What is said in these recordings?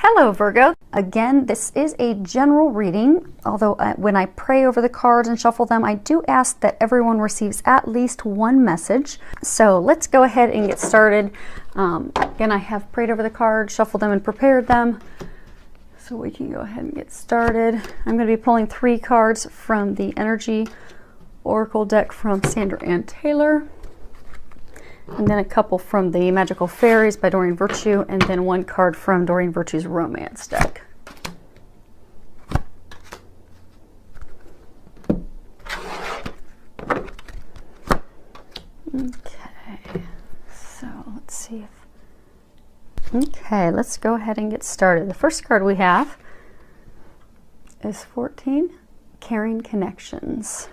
Hello Virgo. Again, this is a general reading, although when I pray over the cards and shuffle them, I do ask that everyone receives at least one message. So let's go ahead and get started. Again, I have prayed over the cards, shuffled them, and prepared them. So we can go ahead and get started. I'm going to be pulling 3 cards from the Energy Oracle deck from Sandra Ann Taylor. And then a couple from the Magical Fairies by Doreen Virtue, and then 1 card from Doreen Virtue's Romance deck. Okay, so let's see if... Okay, let's go ahead and get started. The first card we have is 14, Caring Connections.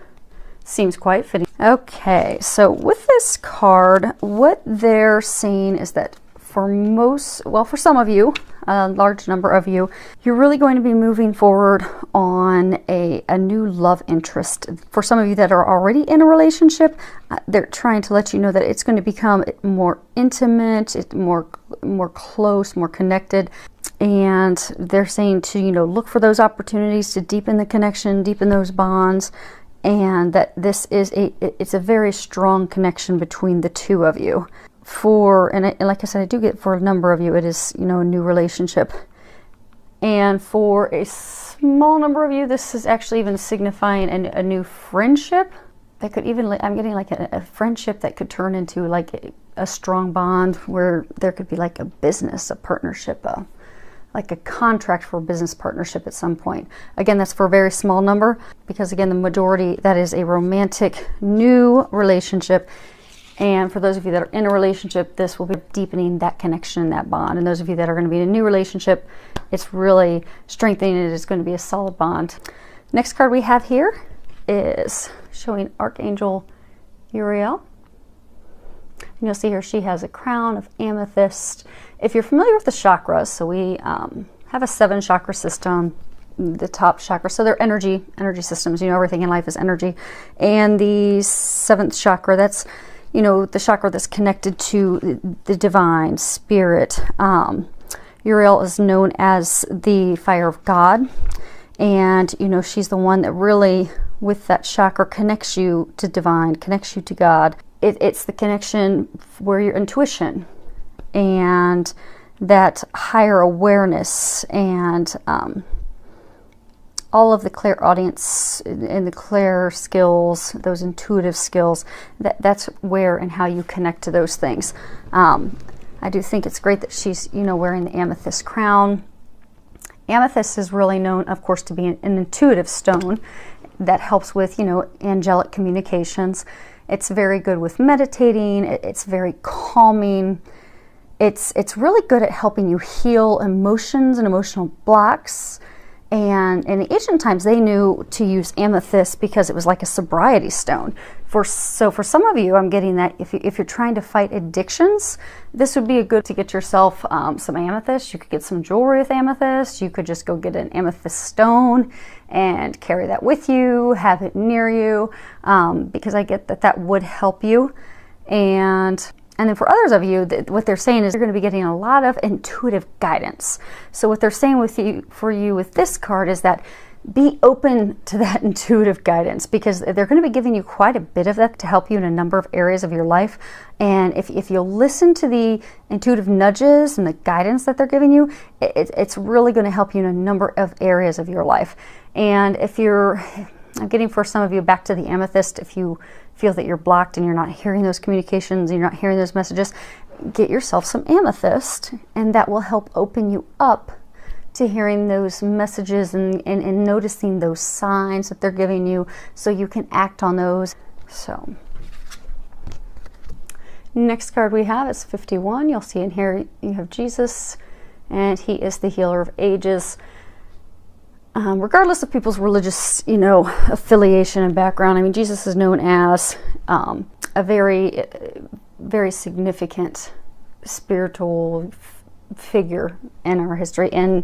Seems quite fitting. Okay, so with this card, what they're saying is that for some of you, a large number of you, you're really going to be moving forward on a new love interest. For some of you that are already in a relationship, they're trying to let you know that it's going to become more intimate, more close, more connected. And they're saying to, look for those opportunities to deepen the connection, deepen those bonds. And that this is it's a very strong connection between the two of you. And like I said, I do get for a number of you, it is, a new relationship. And for a small number of you, this is actually even signifying a new friendship. That could even, I'm getting like a friendship that could turn into like a strong bond where there could be like a business, a partnership, like a contract for a business partnership at some point. Again, that's for a very small number, because again, the majority, that is a romantic new relationship. And for those of you that are in a relationship, this will be deepening that connection, that bond. And those of you that are going to be in a new relationship, it's really strengthening it. It's going to be a solid bond. Next card we have here is showing Archangel Uriel. And you'll see here she has a crown of amethyst. If you're familiar with the chakras, so we have a 7 chakra system, the top chakra, so they're energy systems. Everything in life is energy. And the 7th chakra, that's, the chakra that's connected to the divine spirit. Uriel is known as the fire of God. And, she's the one that really, with that chakra, connects you to divine, connects you to God. It's the connection where your intuition and that higher awareness and all of the clairaudience and the clair skills, those intuitive skills, that's where and how you connect to those things. I do think it's great that she's, wearing the amethyst crown. Amethyst is really known, of course, to be an intuitive stone that helps with, angelic communications. It's very good with meditating. It's very calming. It's really good at helping you heal emotions and emotional blocks. And in the ancient times, they knew to use amethyst because it was like a sobriety stone. So for some of you, I'm getting that if you're trying to fight addictions, this would be a good to get yourself some amethyst. You could get some jewelry with amethyst. You could just go get an amethyst stone and carry that with you, have it near you, because I get that would help you. And then for others of you, what they're saying is you're going to be getting a lot of intuitive guidance. So what they're saying for you with this card is that be open to that intuitive guidance, because they're going to be giving you quite a bit of that to help you in a number of areas of your life. And if you'll listen to the intuitive nudges and the guidance that they're giving you, it's really going to help you in a number of areas of your life. And I'm getting for some of you back to the amethyst, if you feel that you're blocked and you're not hearing those communications, you're not hearing those messages, get yourself some amethyst, and that will help open you up to hearing those messages and noticing those signs that they're giving you, so you can act on those. So next card we have is 51. You'll see in here you have Jesus, and he is the healer of ages. Regardless of people's religious, affiliation and background, I mean, Jesus is known as a very, very significant spiritual figure in our history, and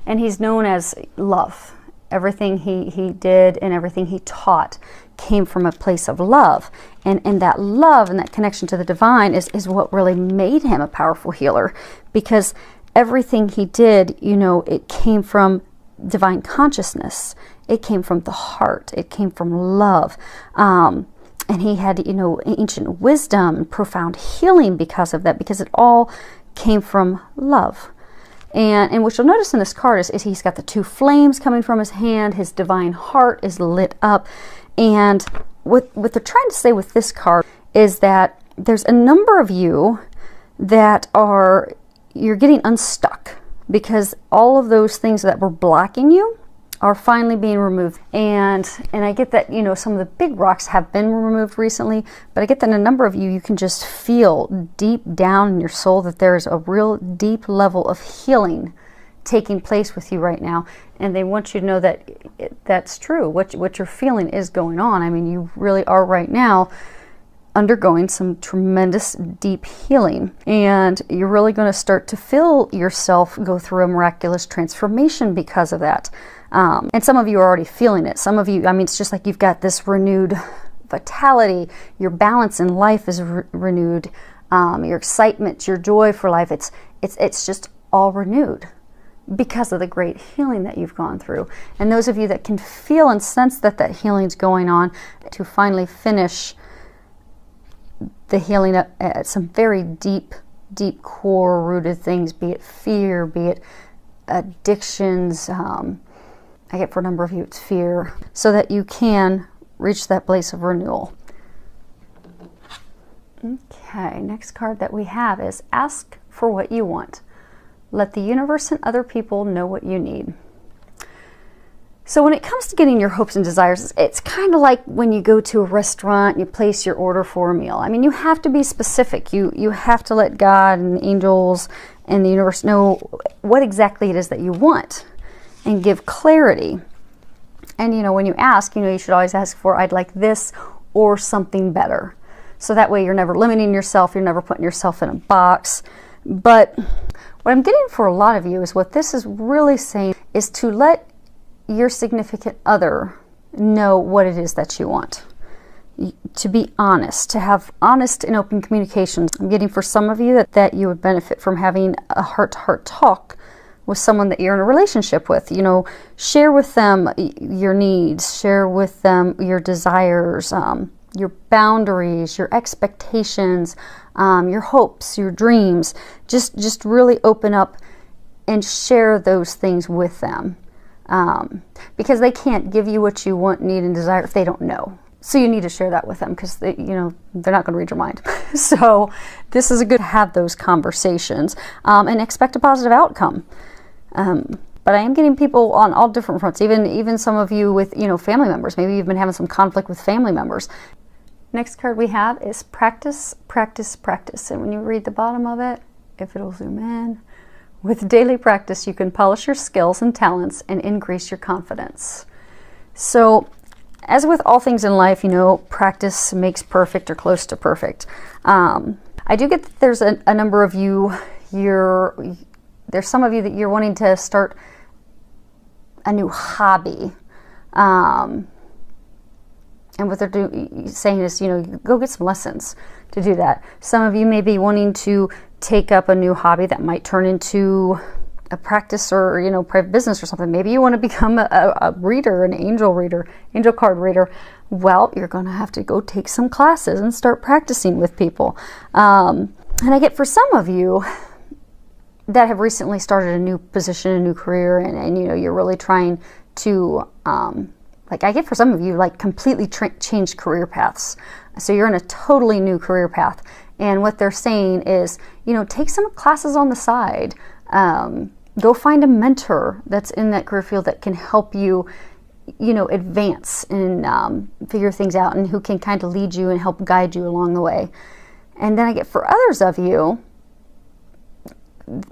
he's known as love. Everything he did and everything he taught came from a place of love, and that love and that connection to the divine is what really made him a powerful healer, because everything he did, you know, it came from divine consciousness. It came from the heart. It came from love. And he had, you know, ancient wisdom, profound healing because of that, because it all came from love. And what you'll notice in this card is he's got the two flames coming from his hand. His divine heart is lit up. And what they're trying to say with this card is that there's a number of you that you're getting unstuck, because all of those things that were blocking you are finally being removed. And I get that, you know, some of the big rocks have been removed recently, but I get that in a number of you can just feel deep down in your soul that there's a real deep level of healing taking place with you right now. And they want you to know that that's true. What you're feeling is going on. I mean, you really are right now undergoing some tremendous deep healing, and you're really going to start to feel yourself go through a miraculous transformation because of that. And some of you are already feeling it. Some of you, I mean, it's just like you've got this renewed vitality. Your balance in life is renewed. Your excitement, your joy for life, it's just all renewed because of the great healing that you've gone through. And those of you that can feel and sense that healing's going on, to finally finish the healing at some very deep core rooted things, be it fear, be it addictions. I get for a number of you it's fear, so that you can reach that place of renewal. Okay, next card that we have is ask for what you want. Let the universe and other people know what you need. So when it comes to getting your hopes and desires, it's kind of like when you go to a restaurant and you place your order for a meal. I mean, you have to be specific. You have to let God and the angels and the universe know what exactly it is that you want, and give clarity. And, you know, when you ask, you know, you should always ask for, I'd like this or something better. So that way you're never limiting yourself. You're never putting yourself in a box. But what I'm getting for a lot of you is what this is really saying is to let your significant other know what it is that you want. To be honest, to have honest and open communications. I'm getting for some of you that you would benefit from having a heart-to-heart talk with someone that you're in a relationship with. You know, share with them your needs, share with them your desires, your boundaries, your expectations, your hopes, your dreams. Just really open up and share those things with them. Because they can't give you what you want, need, and desire if they don't know. So you need to share that with them, because you know, they're not going to read your mind. So this is a good to have those conversations, and expect a positive outcome. But I am getting people on all different fronts, even some of you with, you know, family members. Maybe you've been having some conflict with family members. Next card we have is practice, practice, practice. And when you read the bottom of it, if it'll zoom in, with daily practice, you can polish your skills and talents and increase your confidence. So, as with all things in life, you know, practice makes perfect or close to perfect. I do get that there's a number of you, there's some of you that you're wanting to start a new hobby. And what they're saying is, you know, go get some lessons to do that. Some of you may be wanting to take up a new hobby that might turn into a practice, or, you know, private business or something. Maybe you want to become a reader, an angel card reader. Well, you're going to have to go take some classes and start practicing with people. And I get for some of you that have recently started a new position, a new career, and you know, you're really trying to, like I get for some of you, like completely changed career paths. So you're in a totally new career path. And what they're saying is, you know, take some classes on the side. Go find a mentor that's in that career field that can help you, you know, advance and figure things out, and who can kind of lead you and help guide you along the way. And then I get for others of you,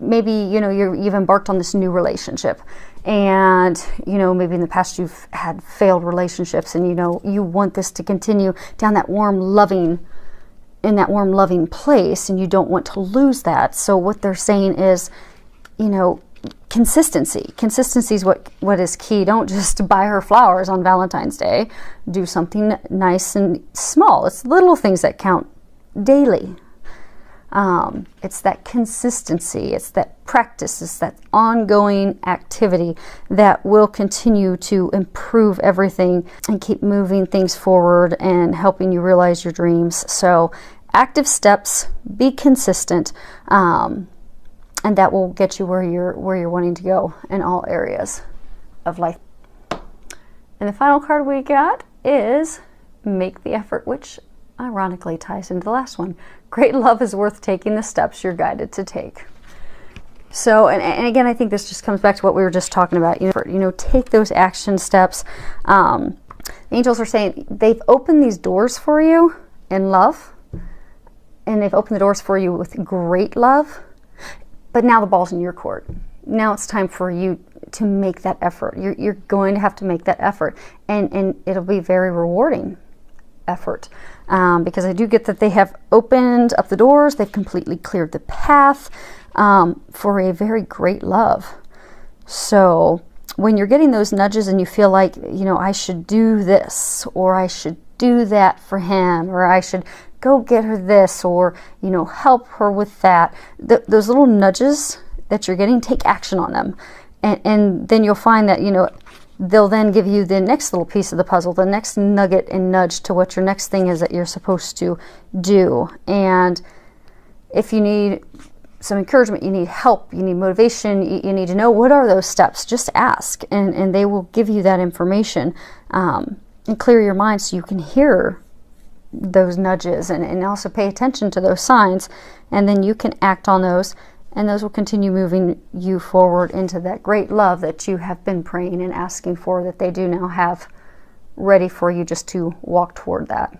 maybe, you know, you've embarked on this new relationship, and, you know, maybe in the past you've had failed relationships, and, you know, you want this to continue down that warm, loving place, and you don't want to lose that. So what they're saying is, you know, consistency is what is key. Don't just buy her flowers on Valentine's Day. Do something nice and small. It's little things that count daily. It's that consistency, it's that practice, it's that ongoing activity that will continue to improve everything and keep moving things forward and helping you realize your dreams. So active steps, be consistent, and that will get you where you're wanting to go in all areas of life. And the final card we got is make the effort, which ironically ties into the last one. Great love is worth taking the steps you're guided to take. So, and again, I think this just comes back to what we were just talking about. Take those action steps. Angels are saying they've opened these doors for you in love, and they've opened the doors for you with great love. But now the ball's in your court. Now it's time for you to make that effort. You're going to have to make that effort, and it'll be very rewarding effort, because I do get that they have opened up the doors, they've completely cleared the path for a very great love. So when you're getting those nudges and you feel like, I should do this, or I should do that for him, or I should go get her this, or help her with that, those little nudges that you're getting, take action on them, and then you'll find that they'll then give you the next little piece of the puzzle, the next nugget and nudge to what your next thing is that you're supposed to do. And if you need some encouragement, you need help, you need motivation, you need to know what are those steps, just ask, and they will give you that information, and clear your mind so you can hear those nudges and also pay attention to those signs, and then you can act on those. And those will continue moving you forward into that great love that you have been praying and asking for, that they do now have ready for you just to walk toward that.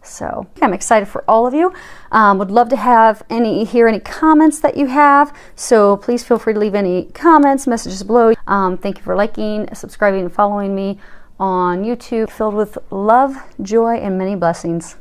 So I'm excited for all of you. Would love to hear any comments that you have. So please feel free to leave any comments, messages below. Thank you for liking, subscribing, and following me on YouTube. Filled with love, joy, and many blessings.